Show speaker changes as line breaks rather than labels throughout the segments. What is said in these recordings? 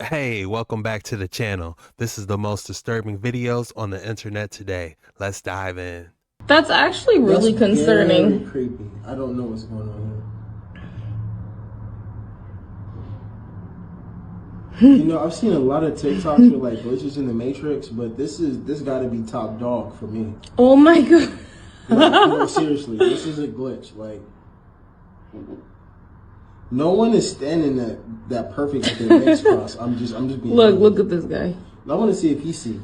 Hey, welcome back to the channel. This is the most disturbing videos on the internet today. Let's dive in.
That's actually really concerning.
Very creepy. I don't know what's going on here. You know, I've seen a lot of TikToks with like glitches in the Matrix, but this got to be top dog for me.
Oh my god.
No, seriously, this is a glitch. Like, no one is standing that perfect with their legs crossed. I'm just being.
Look at this guy.
I want to see if he see.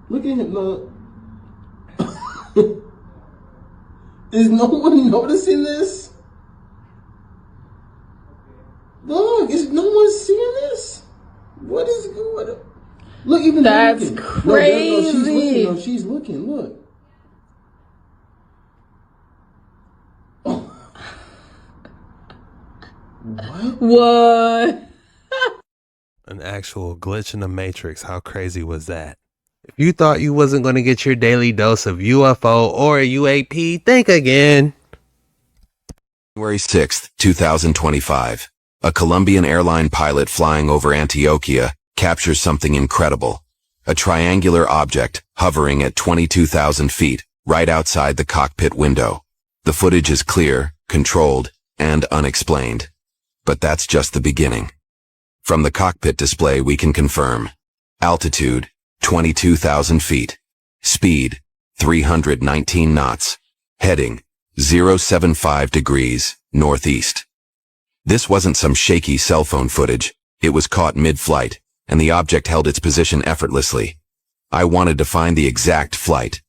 Look at him. No. Is no one noticing this? Look, is no one seeing this? What is going on? Look, even
that's
looking.
crazy.
No, she's looking. Look. Oh.
What?
An actual glitch in the Matrix. How crazy was that? If you thought you wasn't going to get your daily dose of UFO or UAP, think again.
January 6th, 2025. A Colombian airline pilot flying over Antioquia captures something incredible. A triangular object hovering at 22,000 feet right outside the cockpit window. The footage is clear, controlled, and unexplained. But that's just the beginning. From the cockpit display we can confirm. Altitude, 22,000 feet. Speed, 319 knots. Heading, 075 degrees, northeast. This wasn't some shaky cell phone footage. It was caught mid-flight, and the object held its position effortlessly. I wanted to find the exact flight.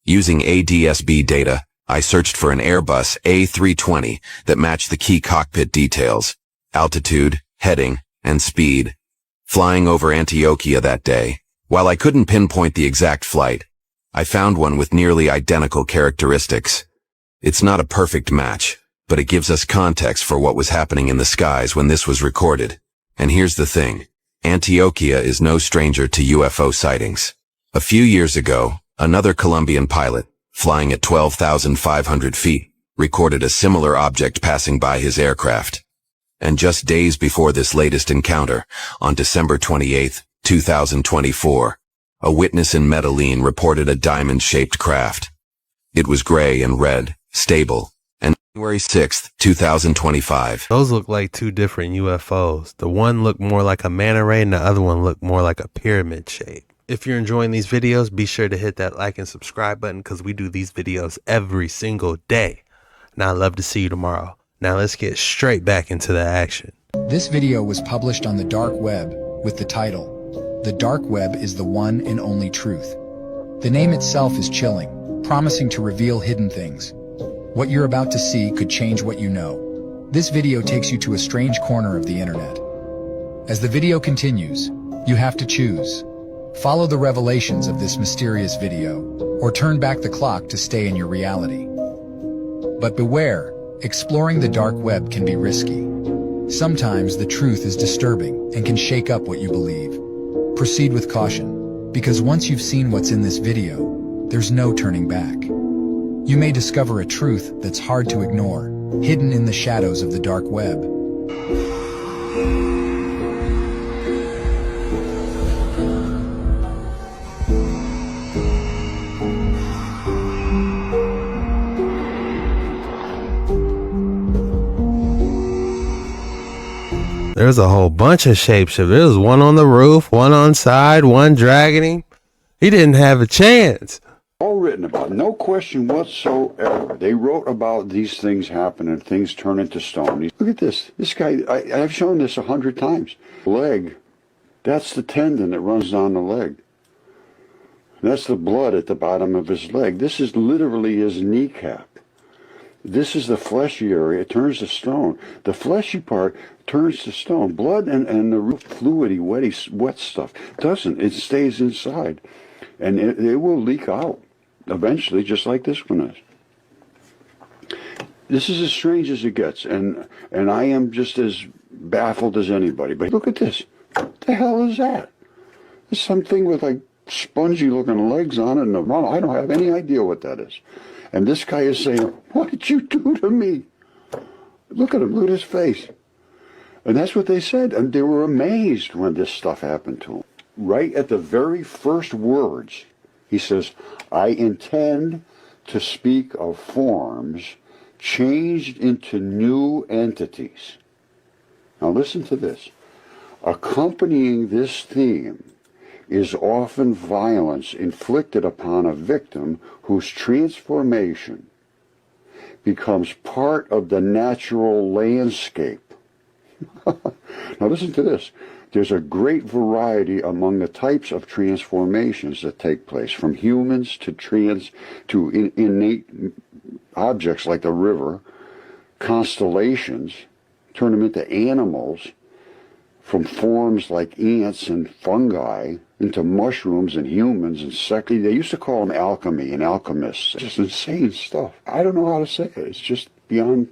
Using ADS-B data, I searched for an Airbus A320 that matched the key cockpit details. Altitude, heading, and speed. Flying over Antioquia that day, while I couldn't pinpoint the exact flight, I found one with nearly identical characteristics. It's not a perfect match, but it gives us context for what was happening in the skies when this was recorded. And here's the thing. Antioquia is no stranger to UFO sightings. A few years ago, another Colombian pilot, flying at 12,500 feet, recorded a similar object passing by his aircraft. And just days before this latest encounter, on December 28, 2024, a witness in Medellin reported a diamond-shaped craft. It was gray and red, stable, and January 6, 2025.
Those look like two different UFOs. The one looked more like a manta ray and the other one looked more like a pyramid shape. If you're enjoying these videos, be sure to hit that like and subscribe button because we do these videos every single day. And I'd love to see you tomorrow. Now let's get straight back into the action.
This video was published on the dark web with the title, "The Dark Web is the One and Only Truth." The name itself is chilling, promising to reveal hidden things. What you're about to see could change what you know. This video takes you to a strange corner of the internet. As the video continues, you have to choose. Follow the revelations of this mysterious video, or turn back the clock to stay in your reality. But beware, exploring the dark web can be risky. Sometimes the truth is disturbing and can shake up what you believe. Proceed with caution, because once you've seen what's in this video, there's no turning back. You may discover a truth that's hard to ignore, hidden in the shadows of the dark web.
There's a whole bunch of shapeshifters. There was one on the roof, one on side, one dragging him. He didn't have a chance.
All written about, no question whatsoever. They wrote about these things happening, things turn into stone. Look at this. This guy, I've shown this 100 times. Leg, that's the tendon that runs down the leg. That's the blood at the bottom of his leg. This is literally his kneecap. This is the fleshy area. It turns to stone. The fleshy part turns to stone. Blood and the fluidy, wet stuff doesn't. It stays inside. And it will leak out eventually, just like this one is. This is as strange as it gets. And I am just as baffled as anybody. But look at this. What the hell is that? There's something with like spongy looking legs on it. And I don't have any idea what that is. And this guy is saying, "What did you do to me?" Look at him, look at his face. And that's what they said. And they were amazed when this stuff happened to him. Right at the very first words, he says, I intend to speak of forms changed into new entities. Now listen to this. Accompanying this theme is often violence inflicted upon a victim whose transformation becomes part of the natural landscape. Now listen to this. There's a great variety among the types of transformations that take place, from humans to innate objects like the river, constellations, turn them into animals, from forms like ants and fungi into mushrooms and humans and they used to call them alchemy and alchemists. Just insane stuff. I don't know how to say it. It's just beyond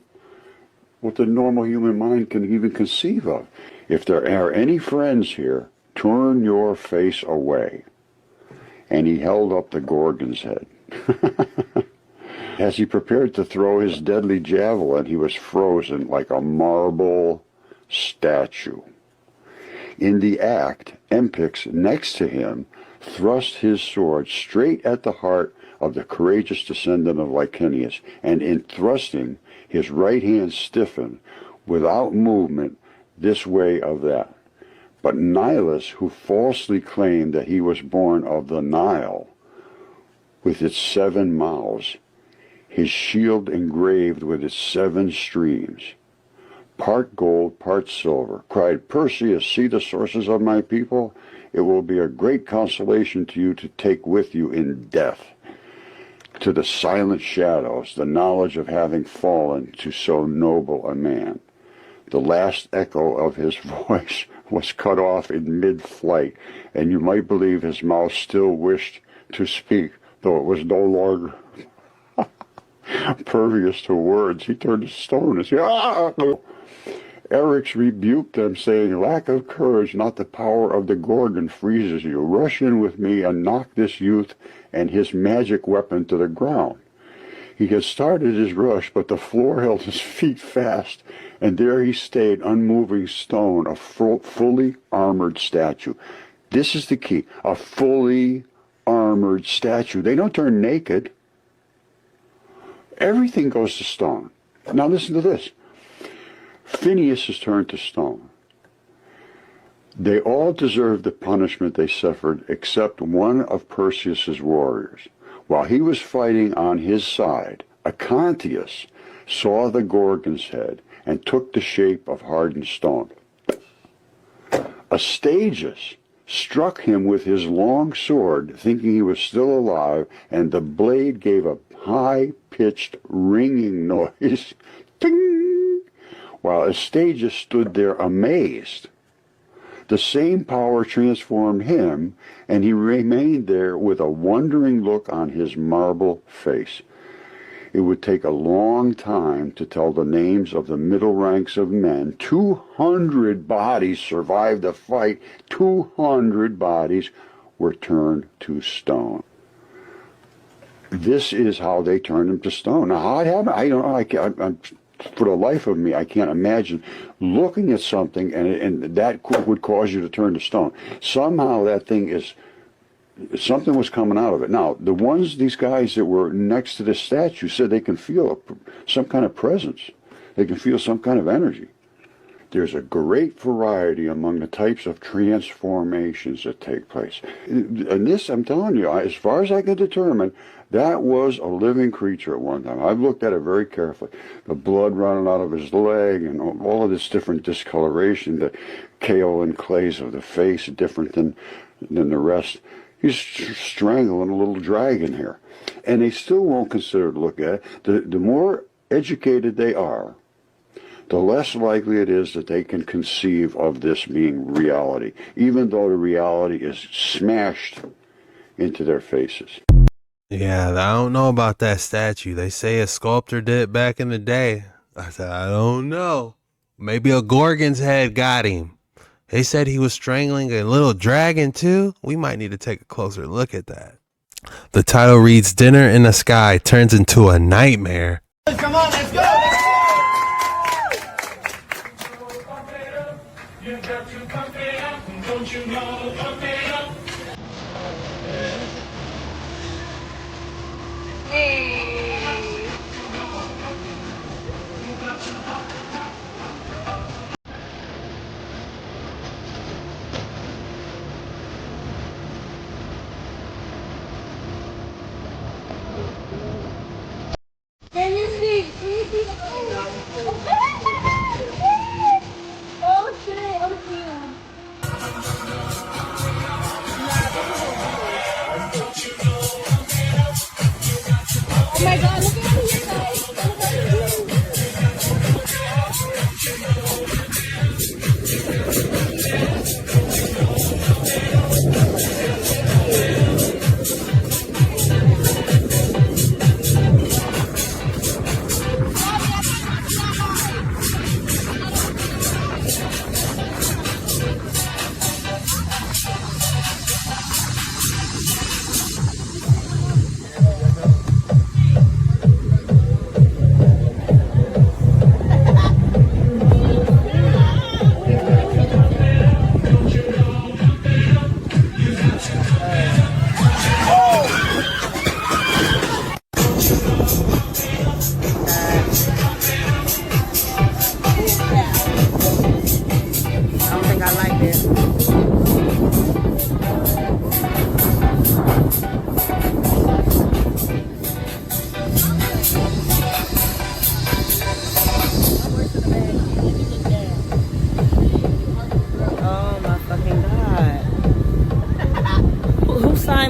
what the normal human mind can even conceive of. If there are any friends here, turn your face away. And he held up the Gorgon's head. As he prepared to throw his deadly javelin, he was frozen like a marble statue. In the act, Empix, next to him, thrust his sword straight at the heart of the courageous descendant of Licinius, and in thrusting, his right hand stiffened, without movement, this way of that. But Nilus, who falsely claimed that he was born of the Nile, with its 7 mouths, his shield engraved with its 7 streams, part gold, part silver, cried, Perseus, see the sources of my people? It will be a great consolation to you to take with you in death, to the silent shadows, the knowledge of having fallen to so noble a man. The last echo of his voice was cut off in mid-flight, and you might believe his mouth still wished to speak, though it was no longer pervious to words. He turned to stone and said, ah! Eryx rebuked them, saying, lack of courage, not the power of the Gorgon, freezes you. Rush in with me and knock this youth and his magic weapon to the ground. He had started his rush, but the floor held his feet fast, and there he stayed, unmoving stone, a fully armored statue. This is the key, a fully armored statue. They don't turn naked. Everything goes to stone. Now listen to this. Phineas is turned to stone. They all deserved the punishment they suffered except one of Perseus's warriors. While he was fighting on his side, Acontius saw the Gorgon's head and took the shape of hardened stone. Astyages struck him with his long sword, thinking he was still alive, and the blade gave a high-pitched ringing noise. Ting! While Astyages stood there amazed. The same power transformed him, and he remained there with a wondering look on his marble face. It would take a long time to tell the names of the middle ranks of men. 200 bodies survived the fight. 200 bodies were turned to stone. This is how they turned him to stone. Now, how it happened, I don't know. For the life of me, I can't imagine looking at something and that would cause you to turn to stone. Somehow that thing is, something was coming out of it. Now, these guys that were next to this statue said they can feel some kind of presence. They can feel some kind of energy. There's a great variety among the types of transformations that take place. And this, I'm telling you, as far as I can determine, that was a living creature at one time. I've looked at it very carefully. The blood running out of his leg and all of this different discoloration, the kaolin clays of the face, different than the rest. He's strangling a little dragon here. And they still won't consider to look at it. The more educated they are, the less likely it is that they can conceive of this being reality, even though the reality is smashed into their faces.
Yeah, I don't know about that statue. They say a sculptor did it back in the day. I said, I don't know. Maybe a Gorgon's head got him. They said he was strangling a little dragon too. We might need to take a closer look at that. The title reads, Dinner in the Sky turns into a nightmare.
Come on, let's go!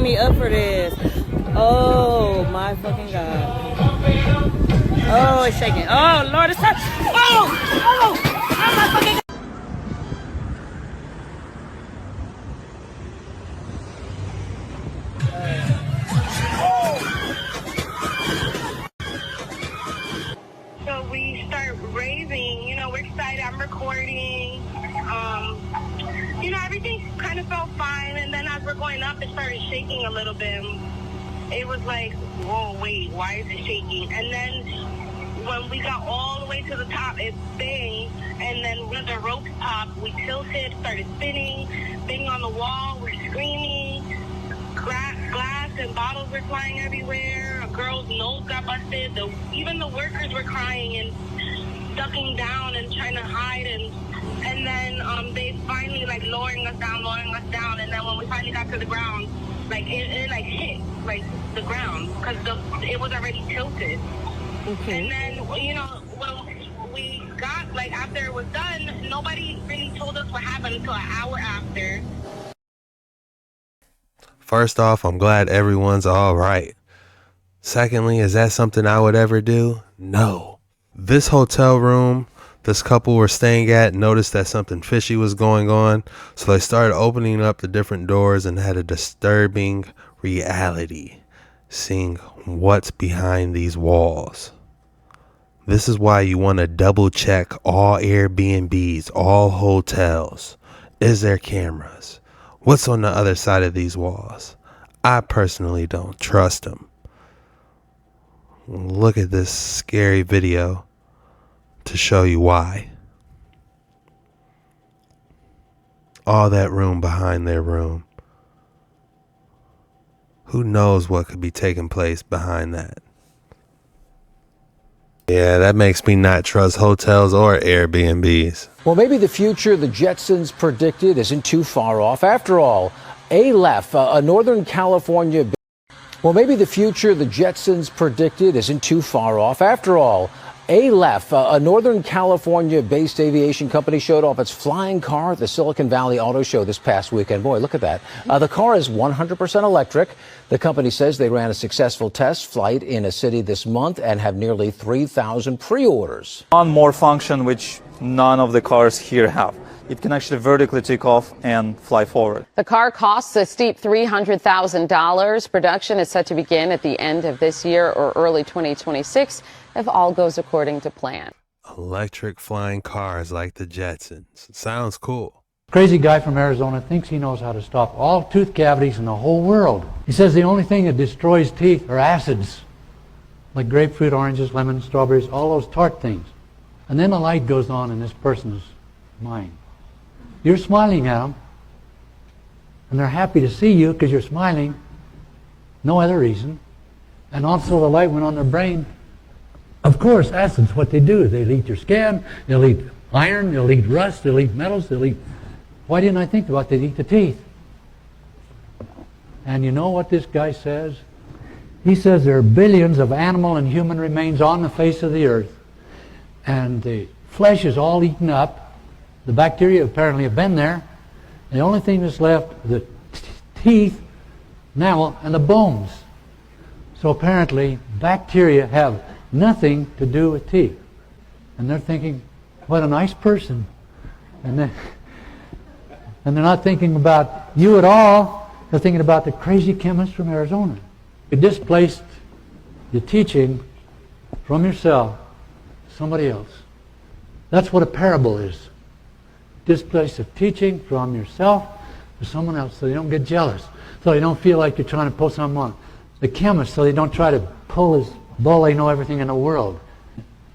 Me up for this. Oh my fucking god. Oh, it's shaking. Oh Lord, it's touch. Oh my fucking god.
So we start raving, we're excited, I'm recording, everything kind of felt fine, and then as we're going up, it started shaking a little bit. It was like, whoa, wait, why is it shaking? And then when we got all the way to the top, it banged, and then when the ropes popped, we tilted, started spinning, banging on the wall, we're screaming, glass and bottles were flying everywhere, a girl's nose got busted, even the workers were crying and ducking down and trying to hide, and then they finally lowering us down, and then when we finally got to the ground, it hit the ground because it was already tilted. Okay. And then when we got after it was done, nobody really told us what happened until an hour after.
First off, I'm glad everyone's all right. Secondly, is that something I would ever do? No. This hotel room this couple were staying at noticed that something fishy was going on, so they started opening up the different doors and had a disturbing reality, seeing what's behind these walls. This is why you want to double check all Airbnbs, all hotels. Is there cameras? What's on the other side of these walls? I personally don't trust them. Look at this scary video to show you why. All that room behind their room. Who knows what could be taking place behind that? Yeah, that makes me not trust hotels or Airbnbs.
Well, maybe the future the Jetsons predicted isn't too far off. After all, Aleph, a Northern California... Well, maybe the future the Jetsons predicted isn't too far off. After all, Aleph, a Northern California-based aviation company, showed off its flying car at the Silicon Valley Auto Show this past weekend. Boy, look at that. The car is 100% electric. The company says they ran a successful test flight in a city this month and have nearly 3,000 pre-orders.
One more function which none of the cars here have. It can actually vertically take off and fly forward.
The car costs a steep $300,000. Production is set to begin at the end of this year or early 2026 if all goes according to plan.
Electric flying cars like the Jetsons. Sounds cool.
Crazy guy from Arizona thinks he knows how to stop all tooth cavities in the whole world. He says the only thing that destroys teeth are acids, like grapefruit, oranges, lemons, strawberries, all those tart things. And then a light goes on in this person's mind. You're smiling at him, and they're happy to see you because you're smiling. No other reason. And also the light went on their brain. Of course, acid's what they do. They'll eat your skin, they'll eat iron, they'll eat rust, they'll eat metals, they'll eat... Why didn't I think about they'd eat the teeth? And you know what this guy says? He says there are billions of animal and human remains on the face of the earth. And the flesh is all eaten up. The bacteria apparently have been there. The only thing that's left are the teeth, enamel, and the bones. So apparently bacteria have nothing to do with teeth. And they're thinking, what a nice person. And they're not thinking about you at all. They're thinking about the crazy chemist from Arizona. You displaced the teaching from yourself to somebody else. That's what a parable is. Displace the teaching from yourself to someone else so you don't get jealous, so you don't feel like you're trying to pull something on the chemist, so they don't try to pull his bull. They know everything in the world.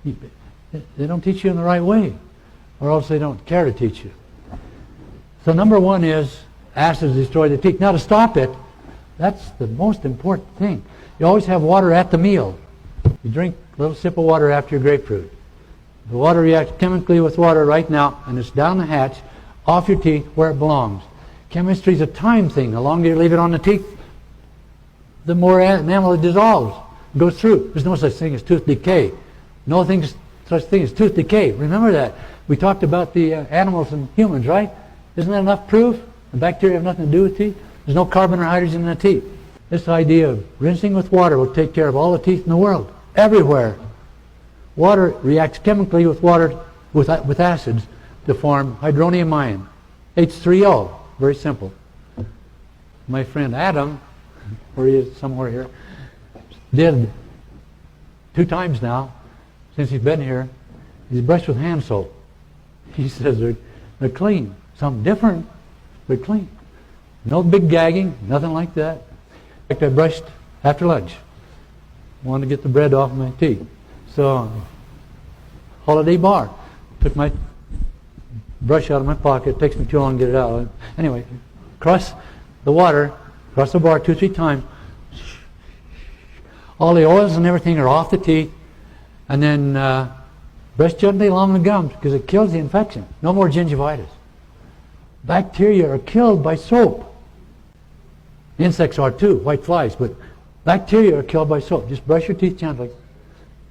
They don't teach you in the right way, or else they don't care to teach you. So number one is acids destroy the teeth. Now to stop it, that's the most important thing. You always have water at the meal. You drink a little sip of water after your grapefruit. The water reacts chemically with water right now, and it's down the hatch, off your teeth, where it belongs. Chemistry is a time thing. The longer you leave it on the teeth, the more enamel it dissolves, goes through. There's no such thing as tooth decay. No such thing as tooth decay. Remember that. We talked about the animals and humans, right? Isn't that enough proof? The bacteria have nothing to do with teeth. There's no carbon or hydrogen in the teeth. This idea of rinsing with water will take care of all the teeth in the world, everywhere. Water reacts chemically with water, with acids, to form hydronium ion, H3O. Very simple. My friend Adam, where he is somewhere here, did 2 times now, since he's been here, he's brushed with hand soap. He says they're clean. Something different, they're clean. No big gagging, nothing like that. In fact, I brushed after lunch. Wanted to get the bread off my teeth. So, holiday bar. Took my brush out of my pocket. It takes me too long to get it out. Anyway, cross the water, cross the bar 2 or 3 times. All the oils and everything are off the teeth. And then brush gently along the gums because it kills the infection. No more gingivitis. Bacteria are killed by soap. Insects are too, white flies, but bacteria are killed by soap. Just brush your teeth gently.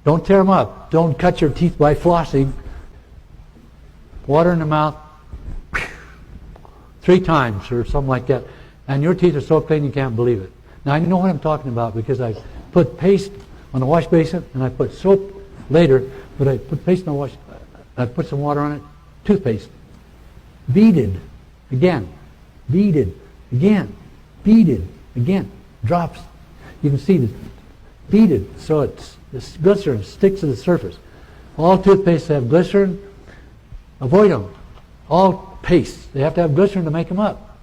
Don't tear them up. Don't cut your teeth by flossing. Water in the mouth 3 times or something like that. And your teeth are so clean you can't believe it. Now I know what I'm talking about because I put paste on the wash basin and I put soap later, but I put paste on the wash, I put some water on it, toothpaste. Beaded again, beaded again, beaded again, drops. You can see the beaded, so this glycerin sticks to the surface. All toothpastes have glycerin. Avoid them. All pastes, they have to have glycerin to make them up.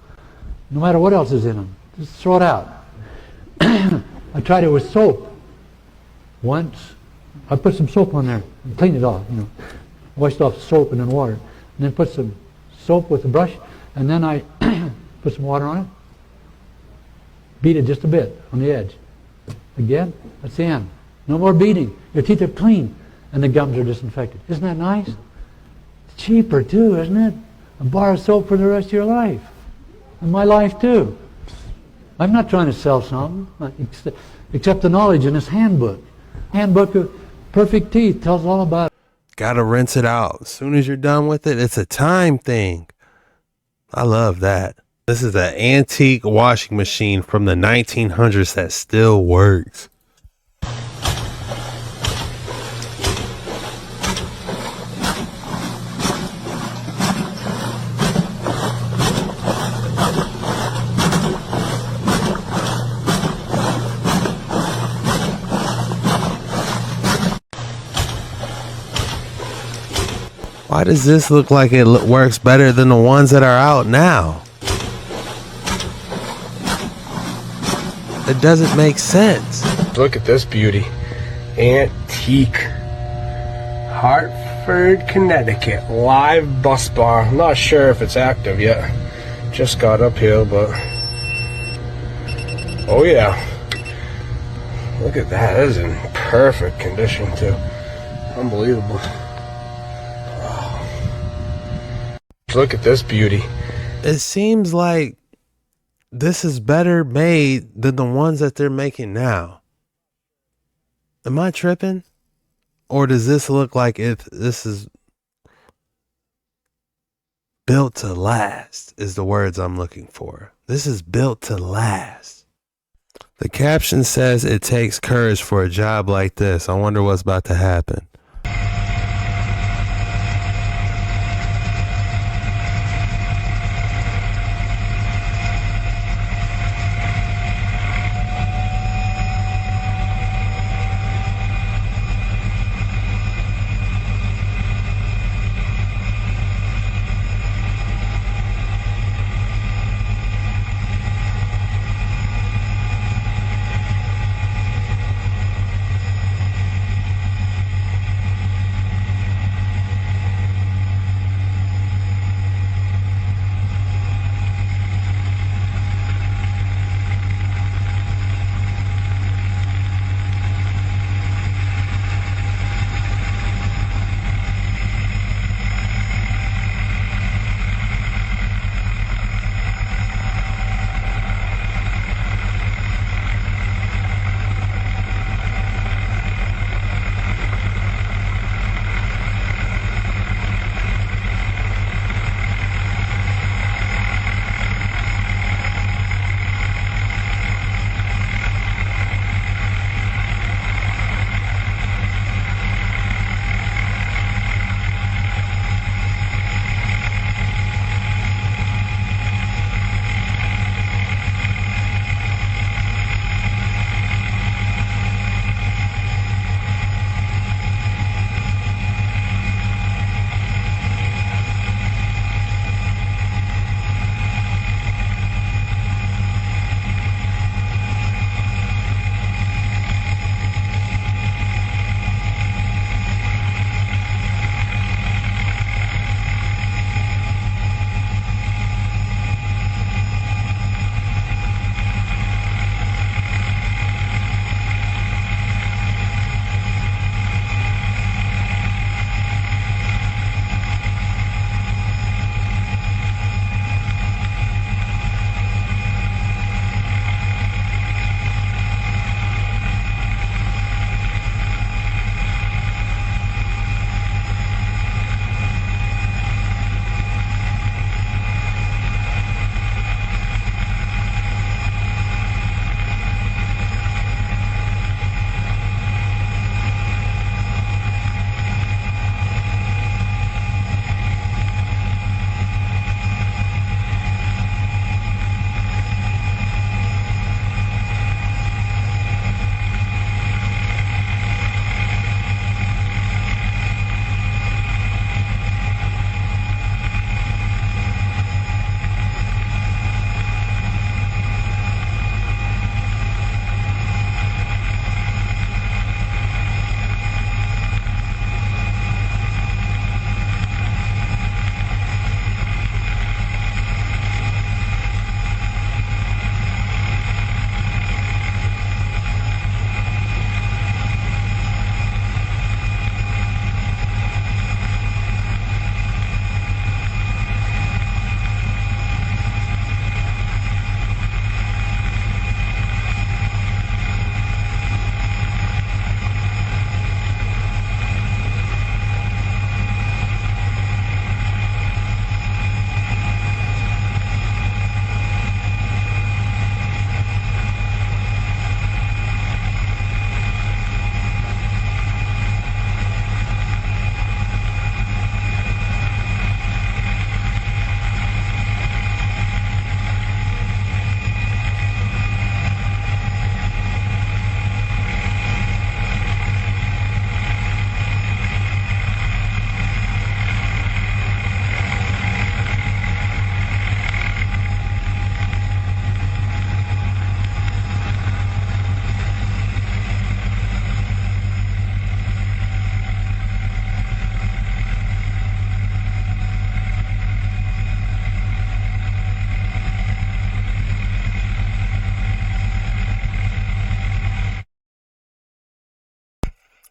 No matter what else is in them. Just throw it out. I tried it with soap once. I put some soap on there and cleaned it off, washed off the soap and then water. And then put some soap with a brush, and then I put some water on it. Beat it just a bit on the edge. Again, that's the end. No more beating. Your teeth are clean, and the gums are disinfected. Isn't that nice? It's cheaper too, isn't it? A bar of soap for the rest of your life. And my life too. I'm not trying to sell something, except the knowledge in this handbook. Handbook of Perfect Teeth tells all about it.
Gotta rinse it out. As soon as you're done with it, it's a time thing. I love that. This is an antique washing machine from the 1900s that still works. Why does this look like it works better than the ones that are out now? It doesn't make sense.
Look at this beauty. Antique. Hartford, Connecticut. Live bus bar. I'm not sure if it's active yet. Just got uphill, but Oh yeah. Look at that. That is in perfect condition too. Unbelievable. Wow. Look at this beauty.
It seems like this is better made than the ones that they're making now. Am I tripping? Or does this look like this is built to last, is the words I'm looking for. This is built to last. The caption says it takes courage for a job like this. I wonder what's about to happen.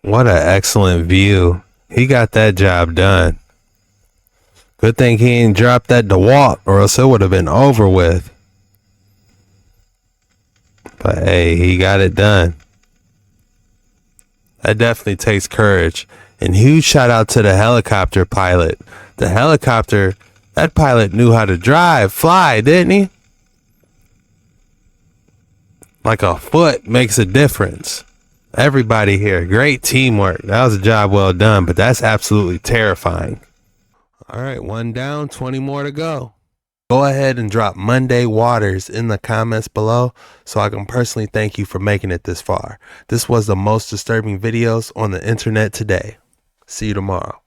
What an excellent view. He got that job done. Good thing he ain't dropped that DeWalt, or else it would have been over with. But hey, he got it done. That definitely takes courage. And huge shout out to the helicopter pilot. The helicopter, that pilot knew how to fly, didn't he? Like a foot makes a difference. Everybody here, great teamwork. That was a job well done, but that's absolutely terrifying. All right, 1 down, 20 more to go. Go ahead and drop Monday Waters in the comments below so I can personally thank you for making it this far. This was the most disturbing videos on the internet today. See you tomorrow.